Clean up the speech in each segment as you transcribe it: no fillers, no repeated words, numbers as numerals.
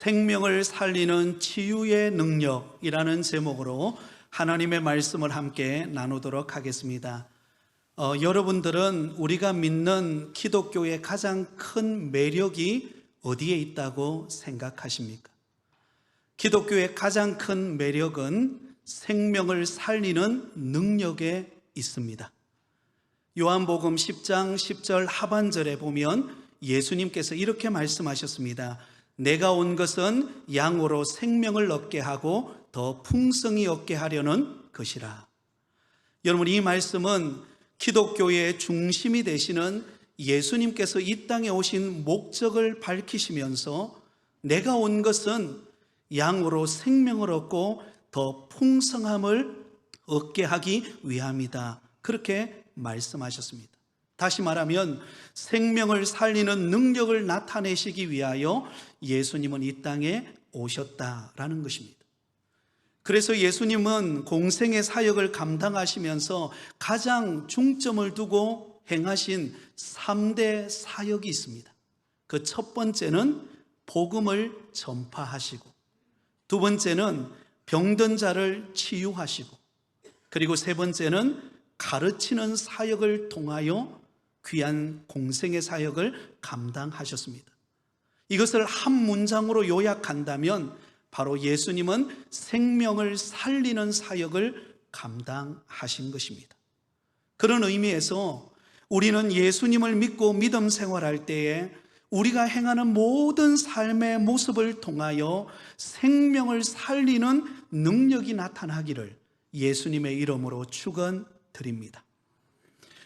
생명을 살리는 치유의 능력이라는 제목으로 하나님의 말씀을 함께 나누도록 하겠습니다. 여러분들은 우리가 믿는 기독교의 가장 큰 매력이 어디에 있다고 생각하십니까? 기독교의 가장 큰 매력은 생명을 살리는 능력에 있습니다. 요한복음 10장 10절 하반절에 보면 예수님께서 이렇게 말씀하셨습니다. 내가 온 것은 양으로 생명을 얻게 하고 더 풍성히 얻게 하려는 것이라. 여러분, 이 말씀은 기독교의 중심이 되시는 예수님께서 이 땅에 오신 목적을 밝히시면서 내가 온 것은 양으로 생명을 얻고 더 풍성함을 얻게 하기 위함이다. 그렇게 말씀하셨습니다. 다시 말하면 생명을 살리는 능력을 나타내시기 위하여 예수님은 이 땅에 오셨다라는 것입니다. 그래서 예수님은 공생의 사역을 감당하시면서 가장 중점을 두고 행하신 3대 사역이 있습니다. 그 첫 번째는 복음을 전파하시고, 두 번째는 병든 자를 치유하시고, 그리고 세 번째는 가르치는 사역을 통하여 귀한 공생의 사역을 감당하셨습니다. 이것을 한 문장으로 요약한다면 바로 예수님은 생명을 살리는 사역을 감당하신 것입니다. 그런 의미에서 우리는 예수님을 믿고 믿음 생활할 때에 우리가 행하는 모든 삶의 모습을 통하여 생명을 살리는 능력이 나타나기를 예수님의 이름으로 축원드립니다.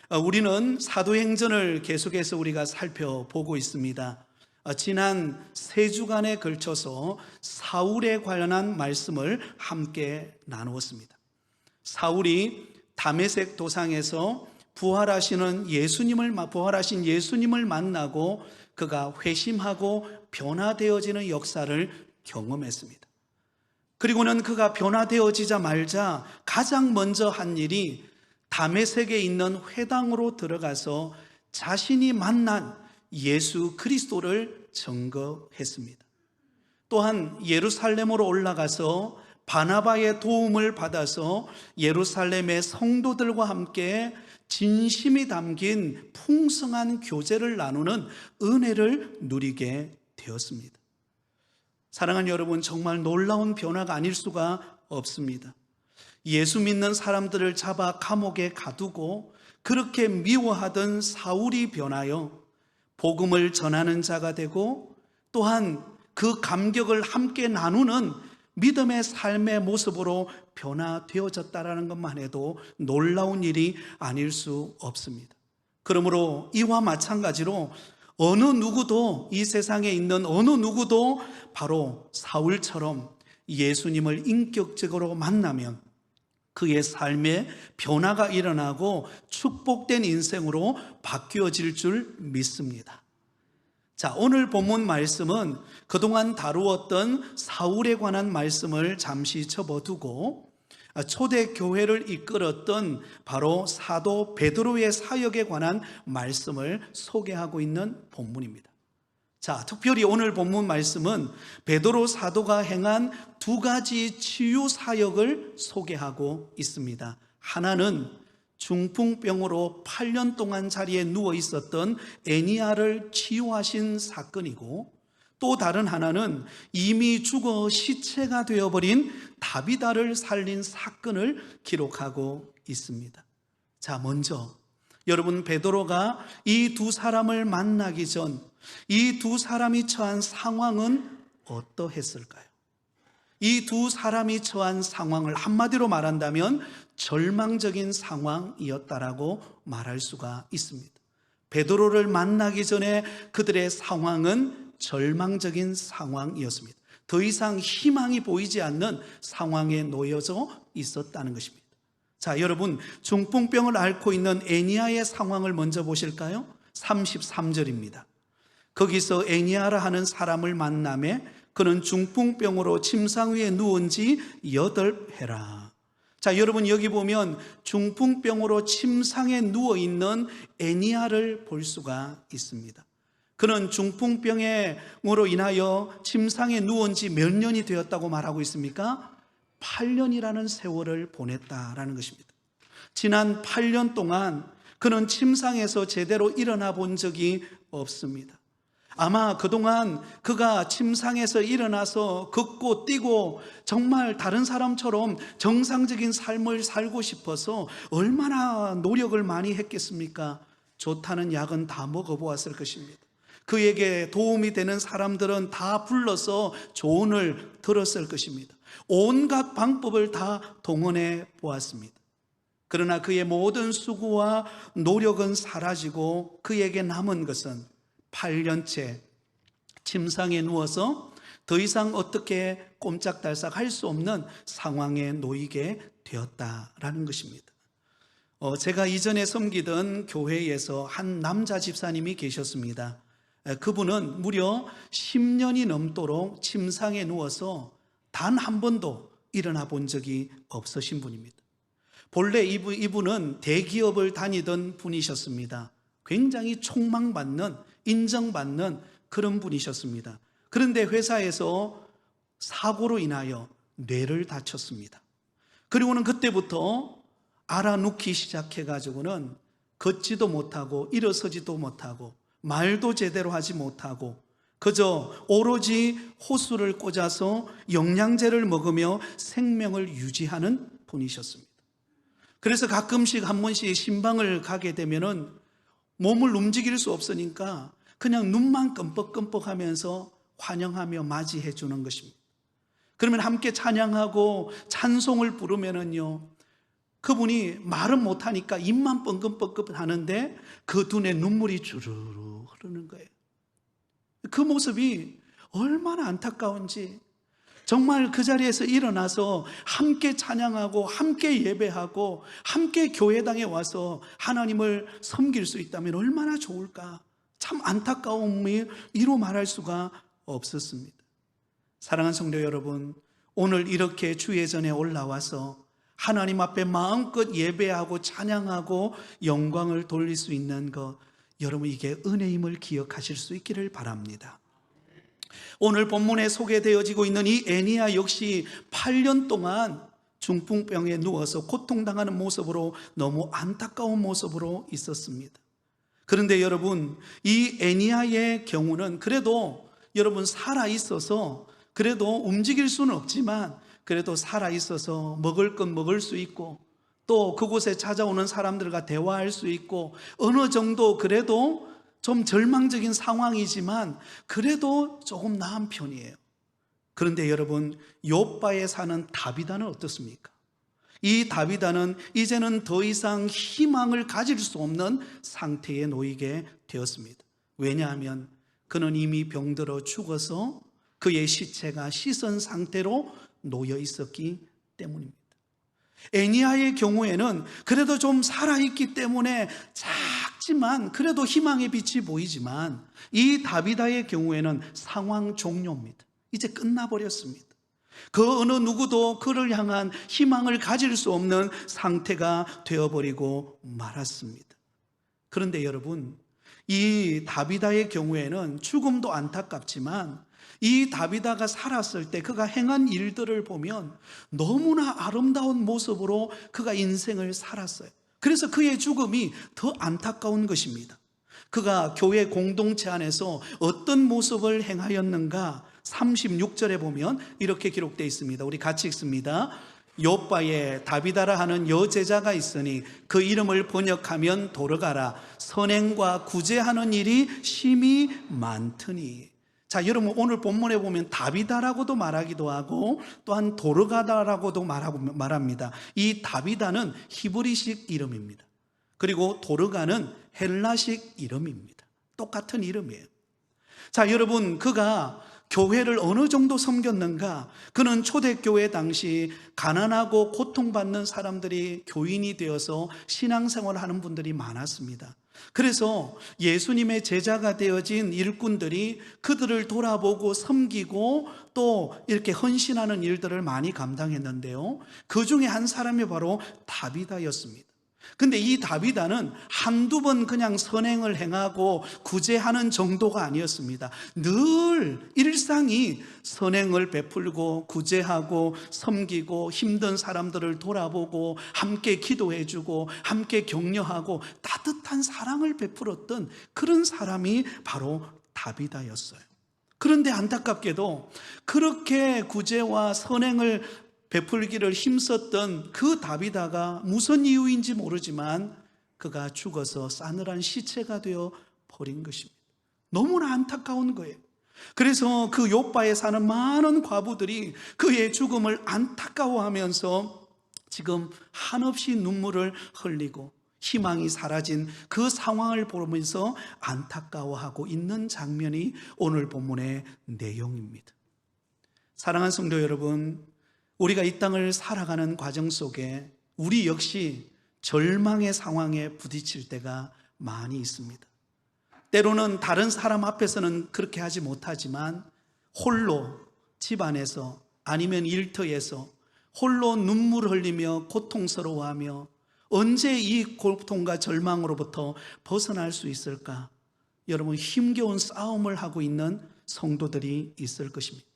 우리는 사도행전을 계속해서 우리가 살펴보고 있습니다. 지난 3주간에 걸쳐서 사울에 관련한 말씀을 함께 나누었습니다. 사울이 다메섹 도상에서 부활하신 예수님을 만나고 그가 회심하고 변화되어지는 역사를 경험했습니다. 그리고는 그가 변화되어지자 말자 가장 먼저 한 일이 다메섹에 있는 회당으로 들어가서 자신이 만난 예수 그리스도를 증거했습니다. 또한 예루살렘으로 올라가서 바나바의 도움을 받아서 예루살렘의 성도들과 함께 진심이 담긴 풍성한 교제를 나누는 은혜를 누리게 되었습니다. 사랑하는 여러분, 정말 놀라운 변화가 아닐 수가 없습니다. 예수 믿는 사람들을 잡아 감옥에 가두고 그렇게 미워하던 사울이 변하여 복음을 전하는 자가 되고, 또한 그 감격을 함께 나누는 믿음의 삶의 모습으로 변화되어졌다는 것만 해도 놀라운 일이 아닐 수 없습니다. 그러므로 이와 마찬가지로 어느 누구도, 이 세상에 있는 어느 누구도 바로 사울처럼 예수님을 인격적으로 만나면 그의 삶에 변화가 일어나고 축복된 인생으로 바뀌어질 줄 믿습니다. 자, 오늘 본문 말씀은 그동안 다루었던 사울에 관한 말씀을 잠시 접어두고 초대교회를 이끌었던 바로 사도 베드로의 사역에 관한 말씀을 소개하고 있는 본문입니다. 자, 특별히 오늘 본문 말씀은 베드로 사도가 행한 2가지 치유 사역을 소개하고 있습니다. 하나는 중풍병으로 8년 동안 자리에 누워 있었던 애니야를 치유하신 사건이고, 또 다른 하나는 이미 죽어 시체가 되어버린 다비다를 살린 사건을 기록하고 있습니다. 자, 먼저 여러분, 베드로가 이 두 사람을 만나기 전 이 두 사람이 처한 상황은 어떠했을까요? 이 두 사람이 처한 상황을 한마디로 말한다면 절망적인 상황이었다라고 말할 수가 있습니다. 베드로를 만나기 전에 그들의 상황은 절망적인 상황이었습니다. 더 이상 희망이 보이지 않는 상황에 놓여져 있었다는 것입니다. 자, 여러분, 중풍병을 앓고 있는 애니야의 상황을 먼저 보실까요? 33절입니다. 거기서 애니야라 하는 사람을 만나매 그는 중풍병으로 침상 위에 누운 지 8해라. 자, 여러분, 여기 보면 중풍병으로 침상에 누워있는 애니야를 볼 수가 있습니다. 그는 중풍병으로 인하여 침상에 누운 지 몇 년이 되었다고 말하고 있습니까? 8년이라는 세월을 보냈다라는 것입니다. 지난 8년 동안 그는 침상에서 제대로 일어나 본 적이 없습니다. 아마 그동안 그가 침상에서 일어나서 걷고 뛰고 정말 다른 사람처럼 정상적인 삶을 살고 싶어서 얼마나 노력을 많이 했겠습니까? 좋다는 약은 다 먹어보았을 것입니다. 그에게 도움이 되는 사람들은 다 불러서 조언을 들었을 것입니다. 온갖 방법을 다 동원해 보았습니다. 그러나 그의 모든 수고와 노력은 사라지고 그에게 남은 것은 8년째 침상에 누워서 더 이상 어떻게 꼼짝달싹 할 수 없는 상황에 놓이게 되었다라는 것입니다. 제가 이전에 섬기던 교회에서 한 남자 집사님이 계셨습니다. 그분은 무려 10년이 넘도록 침상에 누워서 단 한 번도 일어나 본 적이 없으신 분입니다. 본래 이분은 대기업을 다니던 분이셨습니다. 굉장히 촉망받는, 인정받는 그런 분이셨습니다. 그런데 회사에서 사고로 인하여 뇌를 다쳤습니다. 그리고는 그때부터 알아눕기 시작해가지고는 걷지도 못하고 일어서지도 못하고 말도 제대로 하지 못하고 그저 오로지 호수를 꽂아서 영양제를 먹으며 생명을 유지하는 분이셨습니다. 그래서 가끔씩 한 번씩 신방을 가게 되면은 몸을 움직일 수 없으니까 그냥 눈만 끔뻑끔뻑하면서 환영하며 맞이해 주는 것입니다. 그러면 함께 찬양하고 찬송을 부르면은요, 그분이 말은 못하니까 입만 뻥긋뻥긋 하는데 그 눈에 눈물이 주르르 흐르는 거예요. 그 모습이 얼마나 안타까운지, 정말 그 자리에서 일어나서 함께 찬양하고 함께 예배하고 함께 교회당에 와서 하나님을 섬길 수 있다면 얼마나 좋을까. 참 안타까움이 이루 말할 수가 없었습니다. 사랑하는 성도 여러분, 오늘 이렇게 주의 전에 올라와서 하나님 앞에 마음껏 예배하고 찬양하고 영광을 돌릴 수 있는 것, 여러분 이게 은혜임을 기억하실 수 있기를 바랍니다. 오늘 본문에 소개되어지고 있는 이 애니야 역시 8년 동안 중풍병에 누워서 고통당하는 모습으로, 너무 안타까운 모습으로 있었습니다. 그런데 여러분, 이 애니야의 경우는 그래도 여러분 살아있어서, 그래도 움직일 수는 없지만 그래도 살아있어서 먹을 건 먹을 수 있고 또 그곳에 찾아오는 사람들과 대화할 수 있고 어느 정도 그래도 좀 절망적인 상황이지만 그래도 조금 나은 편이에요. 그런데 여러분, 욥바에 사는 다비다는 어떻습니까? 이 다비다는 이제는 더 이상 희망을 가질 수 없는 상태에 놓이게 되었습니다. 왜냐하면 그는 이미 병들어 죽어서 그의 시체가 씻은 상태로 놓여 있었기 때문입니다. 애니야의 경우에는 그래도 좀 살아있기 때문에 작지만 그래도 희망의 빛이 보이지만, 이 다비다의 경우에는 상황 종료입니다. 이제 끝나버렸습니다. 그 어느 누구도 그를 향한 희망을 가질 수 없는 상태가 되어버리고 말았습니다. 그런데 여러분, 이 다비다의 경우에는 죽음도 안타깝지만 이 다비다가 살았을 때 그가 행한 일들을 보면 너무나 아름다운 모습으로 그가 인생을 살았어요. 그래서 그의 죽음이 더 안타까운 것입니다. 그가 교회 공동체 안에서 어떤 모습을 행하였는가 36절에 보면 이렇게 기록되어 있습니다. 우리 같이 읽습니다. 욥바에 다비다라 하는 여제자가 있으니 그 이름을 번역하면 도르가라. 선행과 구제하는 일이 심히 많더니. 자, 여러분 오늘 본문에 보면 다비다라고도 말하기도 하고 또한 도르가다라고도 말합니다. 이 다비다는 히브리식 이름입니다. 그리고 도르가는 헬라식 이름입니다. 똑같은 이름이에요. 자, 여러분, 그가 교회를 어느 정도 섬겼는가? 그는 초대교회 당시 가난하고 고통받는 사람들이 교인이 되어서 신앙생활을 하는 분들이 많았습니다. 그래서 예수님의 제자가 되어진 일꾼들이 그들을 돌아보고 섬기고 또 이렇게 헌신하는 일들을 많이 감당했는데요, 그 중에 한 사람이 바로 다비다였습니다. 근데 이 다비다는 한두 번 그냥 선행을 행하고 구제하는 정도가 아니었습니다. 늘 일상이 선행을 베풀고 구제하고 섬기고 힘든 사람들을 돌아보고 함께 기도해주고 함께 격려하고 따뜻한 사랑을 베풀었던 그런 사람이 바로 다비다였어요. 그런데 안타깝게도 그렇게 구제와 선행을 베풀기를 힘썼던 그 다비다가 무슨 이유인지 모르지만 그가 죽어서 싸늘한 시체가 되어 버린 것입니다. 너무나 안타까운 거예요. 그래서 그 욥바에 사는 많은 과부들이 그의 죽음을 안타까워하면서 지금 한없이 눈물을 흘리고 희망이 사라진 그 상황을 보면서 안타까워하고 있는 장면이 오늘 본문의 내용입니다. 사랑하는 성도 여러분, 우리가 이 땅을 살아가는 과정 속에 우리 역시 절망의 상황에 부딪힐 때가 많이 있습니다. 때로는 다른 사람 앞에서는 그렇게 하지 못하지만 홀로 집안에서 아니면 일터에서 홀로 눈물 흘리며 고통스러워하며 언제 이 고통과 절망으로부터 벗어날 수 있을까? 여러분, 힘겨운 싸움을 하고 있는 성도들이 있을 것입니다.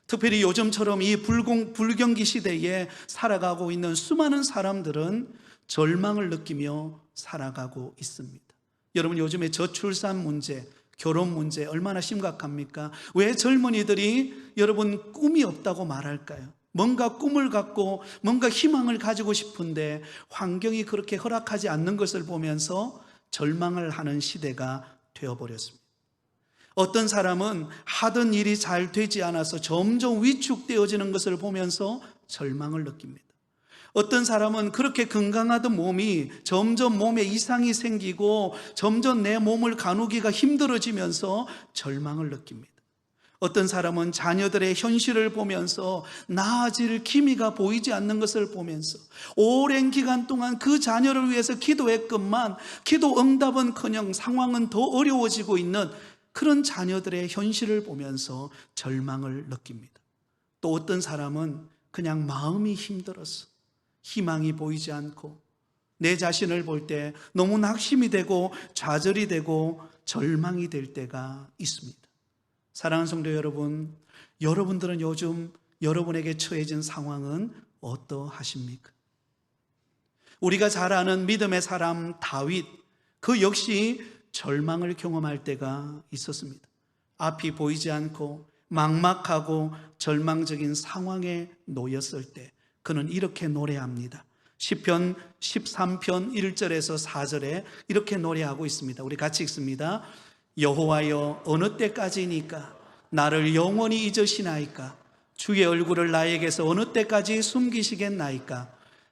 특별히 요즘처럼 이 불경기 시대에 살아가고 있는 수많은 사람들은 절망을 느끼며 살아가고 있습니다. 여러분, 요즘에 저출산 문제, 결혼 문제 얼마나 심각합니까? 왜 젊은이들이 여러분 꿈이 없다고 말할까요? 뭔가 꿈을 갖고 뭔가 희망을 가지고 싶은데 환경이 그렇게 허락하지 않는 것을 보면서 절망을 하는 시대가 되어버렸습니다. 어떤 사람은 하던 일이 잘 되지 않아서 점점 위축되어지는 것을 보면서 절망을 느낍니다. 어떤 사람은 그렇게 건강하던 몸이 점점 몸에 이상이 생기고 점점 내 몸을 가누기가 힘들어지면서 절망을 느낍니다. 어떤 사람은 자녀들의 현실을 보면서 나아질 기미가 보이지 않는 것을 보면서 오랜 기간 동안 그 자녀를 위해서 기도했건만 기도 응답은커녕 상황은 더 어려워지고 있는 그런 자녀들의 현실을 보면서 절망을 느낍니다. 또 어떤 사람은 그냥 마음이 힘들어서 희망이 보이지 않고 내 자신을 볼 때 너무 낙심이 되고 좌절이 되고 절망이 될 때가 있습니다. 사랑하는 성도 여러분, 여러분들은 요즘 여러분에게 처해진 상황은 어떠하십니까? 우리가 잘 아는 믿음의 사람 다윗, 그 역시 절망을 경험할 때가 있었습니다. 앞이 보이지 않고 막막하고 절망적인 상황에 놓였을 때 그는 이렇게 노래합니다. 시편 13편 1절에서 4절에 이렇게 노래하고 있습니다. 우리 같이 읽습니다. 여호와여, 어느 때까지니까 나를 영원히 잊으시나이까? 주의 얼굴을 나에게서 어느 때까지 숨기시겠나이까?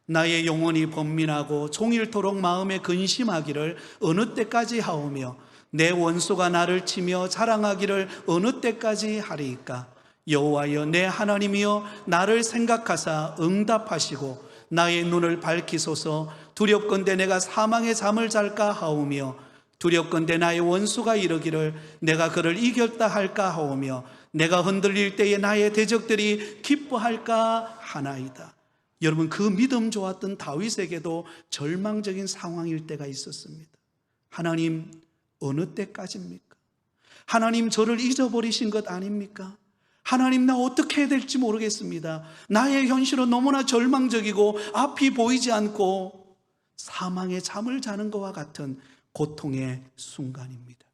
나의 영혼이 번민하고 종일토록 마음에 근심하기를 어느 때까지 하오며 내 원수가 나를 치며 자랑하기를 어느 때까지 하리이까? 여호와여, 내 하나님이여, 나를 생각하사 응답하시고 나의 눈을 밝히소서. 두렵건대 내가 사망의 잠을 잘까 하오며 두렵건대 나의 원수가 이르기를 내가 그를 이겼다 할까 하오며 내가 흔들릴 때에 나의 대적들이 기뻐할까 하나이다. 여러분, 그 믿음 좋았던 다윗에게도 절망적인 상황일 때가 있었습니다. 하나님, 어느 때까지입니까? 하나님, 저를 잊어버리신 것 아닙니까? 하나님, 나 어떻게 해야 될지 모르겠습니다. 나의 현실은 너무나 절망적이고 앞이 보이지 않고 사망의 잠을 자는 것과 같은 고통의 순간입니다.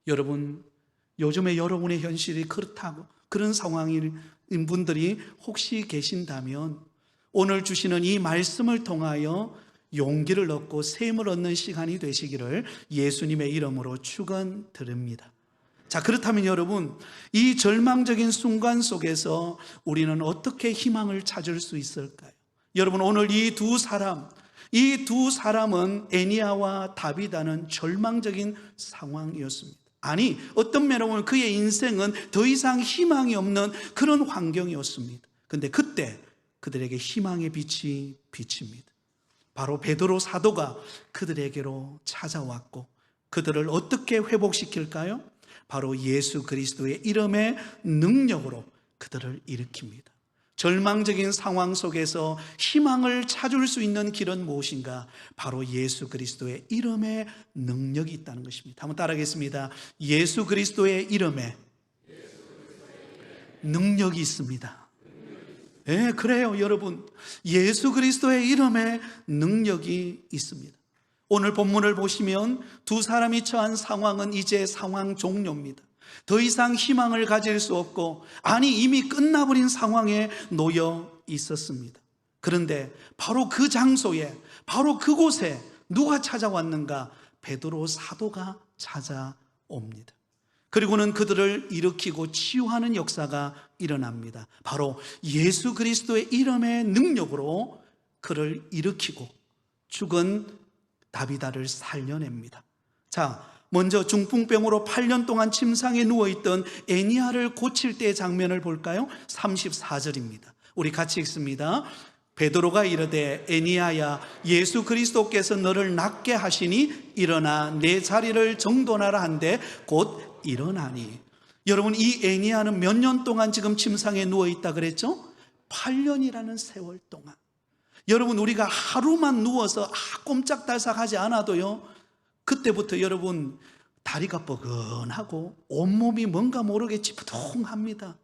여러분, 요즘에 여러분의 현실이 그렇다고 그런 상황인 분들이 혹시 계신다면 오늘 주시는 이 말씀을 통하여 용기를 얻고 셈을 얻는 시간이 되시기를 예수님의 이름으로 축원드립니다. 자, 그렇다면 여러분, 이 절망적인 순간 속에서 우리는 어떻게 희망을 찾을 수 있을까요? 여러분, 오늘 이 두 사람은 에니야와 다비다는 절망적인 상황이었습니다. 아니, 어떤 면으로 보면 그의 인생은 더 이상 희망이 없는 그런 환경이었습니다. 그런데 그때 그들에게 희망의 빛이 비칩니다. 바로 베드로 사도가 그들에게로 찾아왔고 그들을 어떻게 회복시킬까요? 바로 예수 그리스도의 이름의 능력으로 그들을 일으킵니다. 절망적인 상황 속에서 희망을 찾을 수 있는 길은 무엇인가? 바로 예수 그리스도의 이름에 능력이 있다는 것입니다. 한번 따라하겠습니다. 예수 그리스도의 이름에 능력이 있습니다. 네, 그래요, 여러분. 예수 그리스도의 이름에 능력이 있습니다. 오늘 본문을 보시면 두 사람이 처한 상황은 이제 상황 종료입니다. 더 이상 희망을 가질 수 없고, 아니 이미 끝나버린 상황에 놓여 있었습니다. 그런데 바로 그 장소에, 바로 그곳에 누가 찾아왔는가? 베드로 사도가 찾아옵니다. 그리고는 그들을 일으키고 치유하는 역사가 일어납니다. 바로 예수 그리스도의 이름의 능력으로 그를 일으키고 죽은 다비다를 살려냅니다. 자, 먼저 중풍병으로 8년 동안 침상에 누워있던 애니야를 고칠 때의 장면을 볼까요? 34절입니다. 우리 같이 읽습니다. 베드로가 이르되 애니야야, 예수 그리스도께서 너를 낫게 하시니 일어나 내 자리를 정돈하라 한데 곧 일어나니. 여러분, 이 애니야는 몇 년 동안 지금 침상에 누워있다 그랬죠? 8년이라는 세월 동안. 여러분, 우리가 하루만 누워서 꼼짝달싹하지 않아도요, 그때부터 여러분 다리가 뻐근하고 온몸이 뭔가 모르게 찌뿌둥합니다.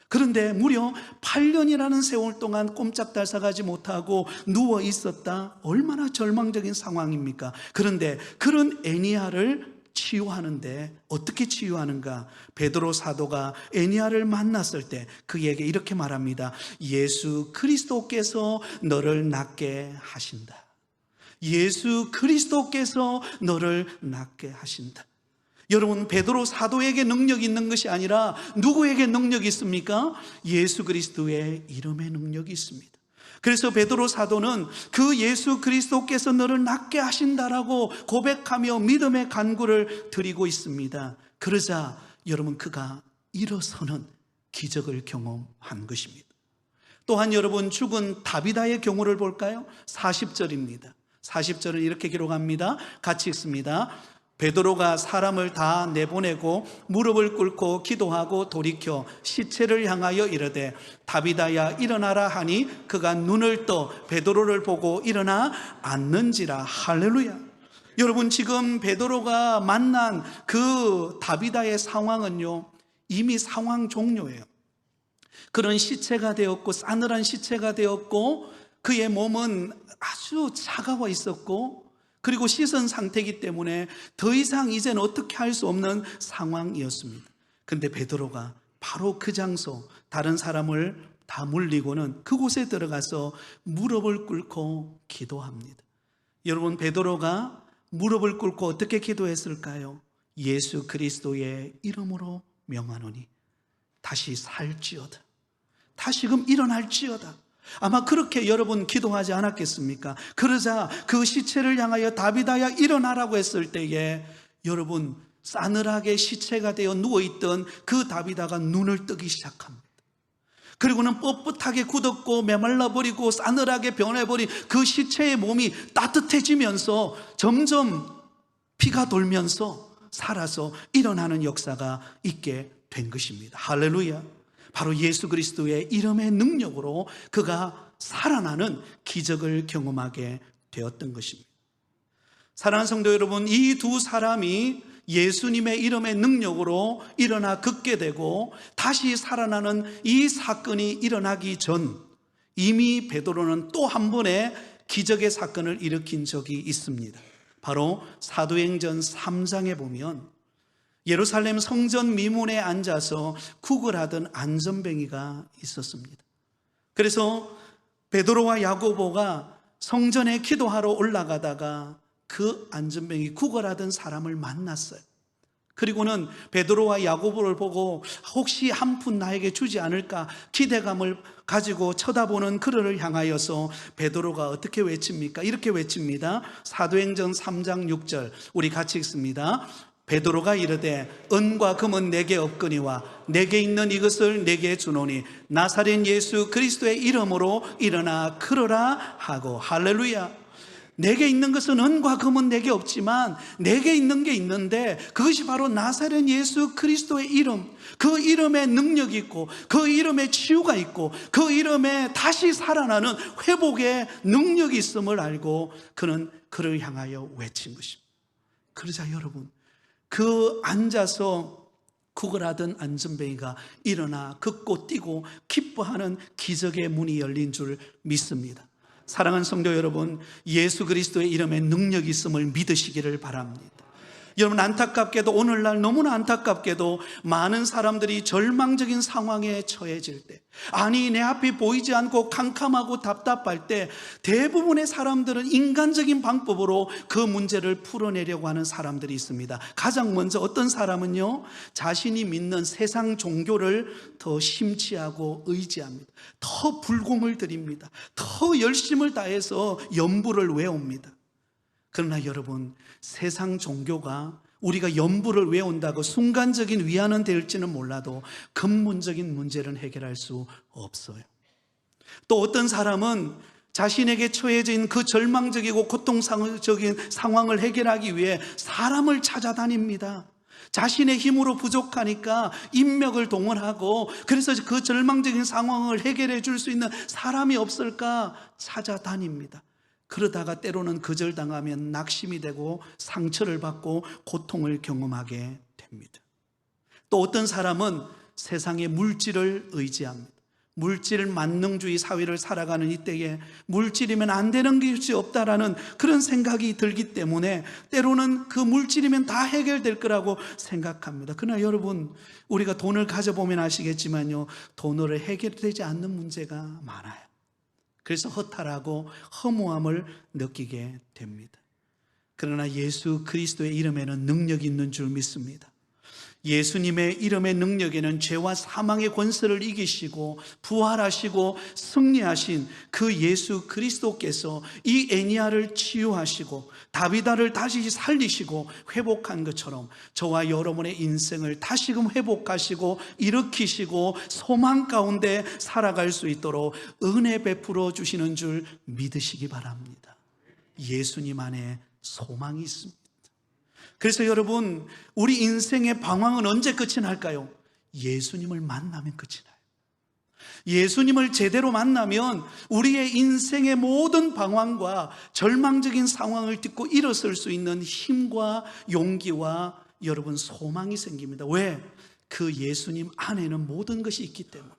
그런데 무려 8년이라는 세월 동안 꼼짝달싹하지 못하고 누워 있었다. 얼마나 절망적인 상황입니까? 그런데 그런 애니야를 치유하는데 어떻게 치유하는가? 베드로 사도가 애니야를 만났을 때 그에게 이렇게 말합니다. 예수 그리스도께서 너를 낫게 하신다. 예수 그리스도께서 너를 낫게 하신다. 여러분, 베드로 사도에게 능력이 있는 것이 아니라 누구에게 능력이 있습니까? 예수 그리스도의 이름에 능력이 있습니다. 그래서 베드로 사도는 그 예수 그리스도께서 너를 낫게 하신다라고 고백하며 믿음의 간구를 드리고 있습니다. 그러자 여러분, 그가 일어서는 기적을 경험한 것입니다. 또한 여러분, 죽은 다비다의 경우를 볼까요? 40절입니다. 40절은 이렇게 기록합니다. 같이 읽습니다. 베드로가 사람을 다 내보내고 무릎을 꿇고 기도하고 돌이켜 시체를 향하여 이르되 다비다야 일어나라 하니 그가 눈을 떠 베드로를 보고 일어나 앉는지라. 할렐루야. 여러분, 지금 베드로가 만난 그 다비다의 상황은요, 이미 상황 종료예요. 그런 시체가 되었고, 싸늘한 시체가 되었고, 그의 몸은 아주 차가워 있었고, 그리고 씻은 상태이기 때문에 더 이상 이제는 어떻게 할 수 없는 상황이었습니다. 근데 베드로가 바로 그 장소, 다른 사람을 다 물리고는 그곳에 들어가서 무릎을 꿇고 기도합니다. 여러분, 베드로가 무릎을 꿇고 어떻게 기도했을까요? 예수 그리스도의 이름으로 명하노니 다시 살지어다. 다시금 일어날지어다. 아마 그렇게 여러분 기도하지 않았겠습니까? 그러자 그 시체를 향하여 다비다야 일어나라고 했을 때에 여러분, 싸늘하게 시체가 되어 누워있던 그 다비다가 눈을 뜨기 시작합니다. 그리고는 뻣뻣하게 굳었고 메말라버리고 싸늘하게 변해버린 그 시체의 몸이 따뜻해지면서 점점 피가 돌면서 살아서 일어나는 역사가 있게 된 것입니다. 할렐루야. 바로 예수 그리스도의 이름의 능력으로 그가 살아나는 기적을 경험하게 되었던 것입니다. 사랑하는 성도 여러분, 이 두 사람이 예수님의 이름의 능력으로 일어나 걷게 되고 다시 살아나는 이 사건이 일어나기 전 이미 베드로는 또 한 번의 기적의 사건을 일으킨 적이 있습니다. 바로 사도행전 3장에 보면 예루살렘 성전 미문에 앉아서 구걸하던 안전뱅이가 있었습니다. 그래서 베드로와 야고보가 성전에 기도하러 올라가다가 그 안전뱅이 구걸하던 사람을 만났어요. 그리고는 베드로와 야고보를 보고 혹시 한 푼 나에게 주지 않을까 기대감을 가지고 쳐다보는 그를 향하여서 베드로가 어떻게 외칩니까? 이렇게 외칩니다. 사도행전 3장 6절 우리 같이 읽습니다. 베드로가 이르되 은과 금은 내게 없거니와 내게 있는 이것을 내게 주노니 나사렛 예수 그리스도의 이름으로 일어나 걸어라 하고. 할렐루야. 내게 있는 것은 은과 금은 내게 없지만 내게 있는 게 있는데 그것이 바로 나사렛 예수 그리스도의 이름, 그 이름에 능력이 있고 그 이름에 치유가 있고 그 이름에 다시 살아나는 회복의 능력이 있음을 알고 그는 그를 향하여 외친 것입니다. 그러자 여러분, 그 앉아서 구걸하던 안전뱅이가 일어나 걷고 뛰고 기뻐하는 기적의 문이 열린 줄 믿습니다. 사랑하는 성도 여러분, 예수 그리스도의 이름에 능력이 있음을 믿으시기를 바랍니다. 여러분, 안타깝게도 오늘날 너무나 안타깝게도 많은 사람들이 절망적인 상황에 처해질 때, 아니 내 앞이 보이지 않고 캄캄하고 답답할 때 대부분의 사람들은 인간적인 방법으로 그 문제를 풀어내려고 하는 사람들이 있습니다. 가장 먼저 어떤 사람은요, 자신이 믿는 세상 종교를 더 심취하고 의지합니다. 더 불공을 드립니다. 더 열심을 다해서 연부를 외웁니다. 그러나 여러분, 세상 종교가 우리가 연부를 외운다고 순간적인 위안은 될지는 몰라도 근본적인 문제는 해결할 수 없어요. 또 어떤 사람은 자신에게 처해져 있는 그 절망적이고 고통적인 상황을 해결하기 위해 사람을 찾아다닙니다. 자신의 힘으로 부족하니까 인맥을 동원하고, 그래서 그 절망적인 상황을 해결해 줄 수 있는 사람이 없을까 찾아다닙니다. 그러다가 때로는 거절당하면 낙심이 되고 상처를 받고 고통을 경험하게 됩니다. 또 어떤 사람은 세상의 물질을 의지합니다. 물질 만능주의 사회를 살아가는 이때에 물질이면 안 되는 것이 없다라는 그런 생각이 들기 때문에 때로는 그 물질이면 다 해결될 거라고 생각합니다. 그러나 여러분, 우리가 돈을 가져보면 아시겠지만요, 돈으로 해결되지 않는 문제가 많아요. 그래서 허탈하고 허무함을 느끼게 됩니다. 그러나 예수 그리스도의 이름에는 능력이 있는 줄 믿습니다. 예수님의 이름의 능력에는 죄와 사망의 권세를 이기시고 부활하시고 승리하신 그 예수 그리스도께서 이 애니야를 치유하시고 다비다를 다시 살리시고 회복한 것처럼 저와 여러분의 인생을 다시금 회복하시고 일으키시고 소망 가운데 살아갈 수 있도록 은혜 베풀어 주시는 줄 믿으시기 바랍니다. 예수님 안에 소망이 있습니다. 그래서 여러분, 우리 인생의 방황은 언제 끝이 날까요? 예수님을 만나면 끝이 나요. 예수님을 제대로 만나면 우리의 인생의 모든 방황과 절망적인 상황을 딛고 일어설 수 있는 힘과 용기와 여러분 소망이 생깁니다. 왜? 그 예수님 안에는 모든 것이 있기 때문에.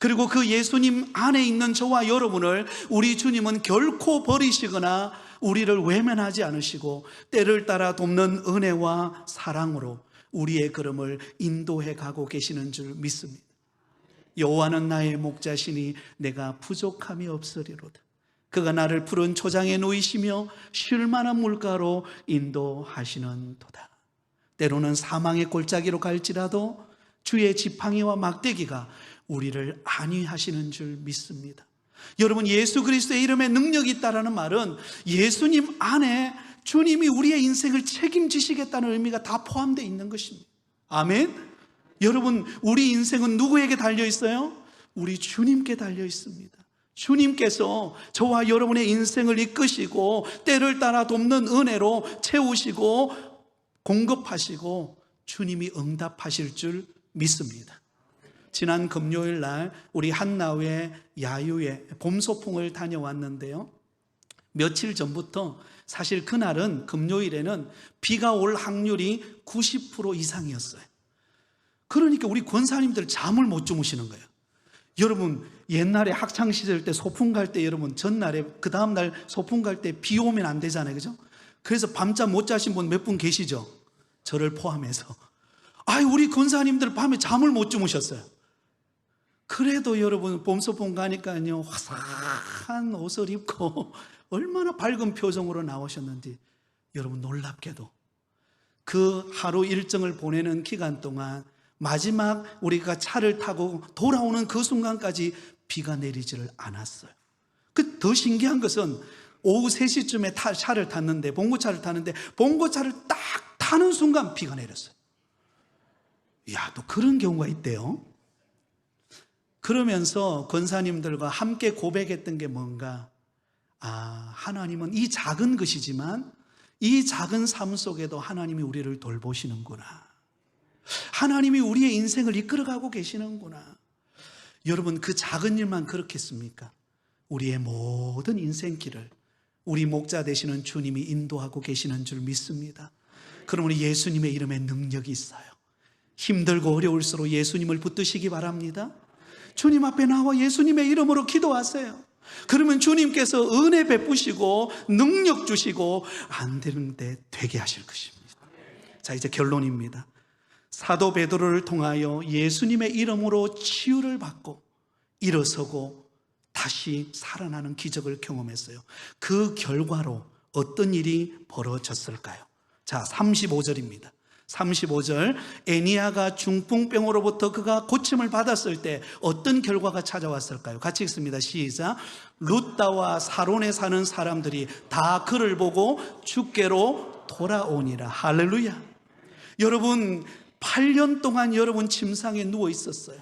그리고 그 예수님 안에 있는 저와 여러분을 우리 주님은 결코 버리시거나 우리를 외면하지 않으시고 때를 따라 돕는 은혜와 사랑으로 우리의 걸음을 인도해 가고 계시는 줄 믿습니다. 여호와는 나의 목자시니 내가 부족함이 없으리로다. 그가 나를 푸른 초장에 누이시며 쉴 만한 물가로 인도하시는 도다. 때로는 사망의 골짜기로 갈지라도 주의 지팡이와 막대기가 우리를 안위하시는 줄 믿습니다. 여러분, 예수 그리스도의 이름에 능력이 있다는 말은 예수님 안에 주님이 우리의 인생을 책임지시겠다는 의미가 다 포함되어 있는 것입니다. 아멘. 여러분, 우리 인생은 누구에게 달려 있어요? 우리 주님께 달려 있습니다. 주님께서 저와 여러분의 인생을 이끄시고 때를 따라 돕는 은혜로 채우시고 공급하시고 주님이 응답하실 줄 믿습니다. 지난 금요일 날 우리 한나우의 야유회 봄소풍을 다녀왔는데요, 며칠 전부터 사실 그날은 금요일에는 비가 올 확률이 90% 이상이었어요. 그러니까 우리 권사님들 잠을 못 주무시는 거예요. 여러분, 옛날에 학창시절 때 소풍 갈 때 여러분 전날에 그 다음날 소풍 갈 때 비 오면 안 되잖아요, 그죠? 그래서 밤잠 못 자신 분 몇 분 계시죠? 저를 포함해서. 우리 권사님들 밤에 잠을 못 주무셨어요. 그래도 여러분 봄소풍 가니까요, 화사한 옷을 입고 얼마나 밝은 표정으로 나오셨는지, 여러분 놀랍게도 그 하루 일정을 보내는 기간 동안 마지막 우리가 차를 타고 돌아오는 그 순간까지 비가 내리지를 않았어요. 더 신기한 것은 오후 3시쯤에 차를 탔는데, 봉고차를 탔는데 봉고차를 딱 타는 순간 비가 내렸어요. 또 그런 경우가 있대요. 그러면서 권사님들과 함께 고백했던 게 뭔가, 하나님은 이 작은 것이지만 이 작은 삶 속에도 하나님이 우리를 돌보시는구나. 하나님이 우리의 인생을 이끌어가고 계시는구나. 여러분, 그 작은 일만 그렇겠습니까? 우리의 모든 인생길을 우리 목자 되시는 주님이 인도하고 계시는 줄 믿습니다. 그러므로 예수님의 이름에 능력이 있어요. 힘들고 어려울수록 예수님을 붙드시기 바랍니다. 주님 앞에 나와 예수님의 이름으로 기도하세요. 그러면 주님께서 은혜 베푸시고 능력 주시고 안 되는데 되게 하실 것입니다. 자, 이제 결론입니다. 사도 베드로를 통하여 예수님의 이름으로 치유를 받고 일어서고 다시 살아나는 기적을 경험했어요. 그 결과로 어떤 일이 벌어졌을까요? 자, 35절입니다. 35절, 애니야가 중풍병으로부터 그가 고침을 받았을 때 어떤 결과가 찾아왔을까요? 같이 읽습니다. 시작. 룻다와 사론에 사는 사람들이 다 그를 보고 주께로 돌아오니라. 할렐루야. 여러분, 8년 동안 여러분 침상에 누워 있었어요.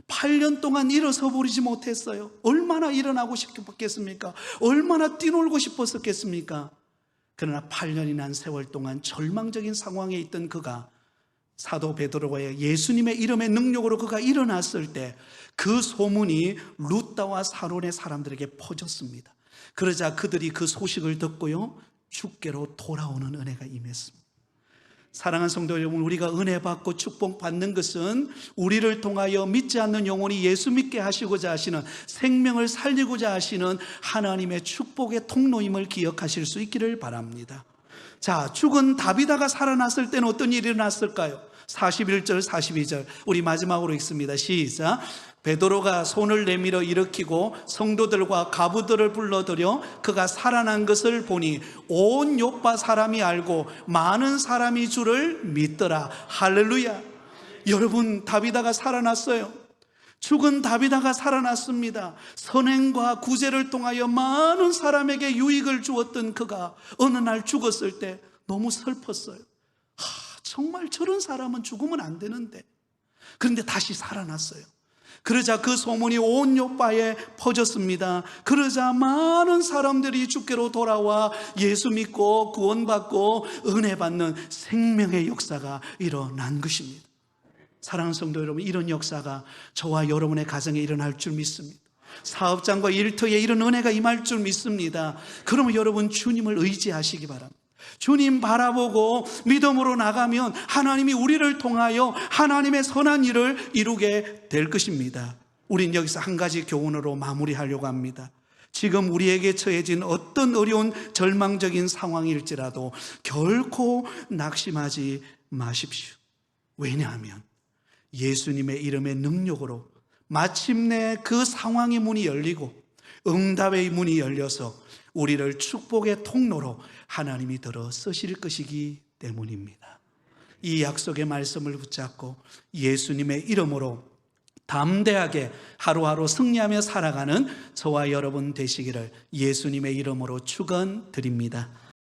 8년 동안 일어서 버리지 못했어요. 얼마나 일어나고 싶겠습니까? 얼마나 뛰놀고 싶었겠습니까? 그러나 8년이란 세월 동안 절망적인 상황에 있던 그가 사도 베드로의 예수님의 이름의 능력으로 그가 일어났을 때 그 소문이 룻다와 사론의 사람들에게 퍼졌습니다. 그러자 그들이 그 소식을 듣고요, 주께로 돌아오는 은혜가 임했습니다. 사랑하는 성도 여러분, 우리가 은혜 받고 축복받는 것은 우리를 통하여 믿지 않는 영혼이 예수 믿게 하시고자 하시는, 생명을 살리고자 하시는 하나님의 축복의 통로임을 기억하실 수 있기를 바랍니다. 자, 죽은 다비다가 살아났을 때는 어떤 일이 일어났을까요? 41절 42절 우리 마지막으로 읽습니다. 시작. 베드로가 손을 내밀어 일으키고 성도들과 가부들을 불러들여 그가 살아난 것을 보니 온 요파 사람이 알고 많은 사람이 주를 믿더라. 할렐루야. 여러분, 다비다가 살아났어요. 죽은 다비다가 살아났습니다. 선행과 구제를 통하여 많은 사람에게 유익을 주었던 그가 어느 날 죽었을 때 너무 슬펐어요. 정말 저런 사람은 죽으면 안 되는데. 그런데 다시 살아났어요. 그러자 그 소문이 온 요파에 퍼졌습니다. 그러자 많은 사람들이 주께로 돌아와 예수 믿고 구원받고 은혜 받는 생명의 역사가 일어난 것입니다. 사랑하는 성도 여러분, 이런 역사가 저와 여러분의 가정에 일어날 줄 믿습니다. 사업장과 일터에 이런 은혜가 임할 줄 믿습니다. 그러면 여러분, 주님을 의지하시기 바랍니다. 주님 바라보고 믿음으로 나가면 하나님이 우리를 통하여 하나님의 선한 일을 이루게 될 것입니다. 우린 여기서 한 가지 교훈으로 마무리하려고 합니다. 지금 우리에게 처해진 어떤 어려운 절망적인 상황일지라도 결코 낙심하지 마십시오. 왜냐하면 예수님의 이름의 능력으로 마침내 그 상황의 문이 열리고 응답의 문이 열려서 우리를 축복의 통로로 하나님이 들어 쓰실 것이기 때문입니다. 이 약속의 말씀을 붙잡고 예수님의 이름으로 담대하게 하루하루 승리하며 살아가는 저와 여러분 되시기를 예수님의 이름으로 축원드립니다.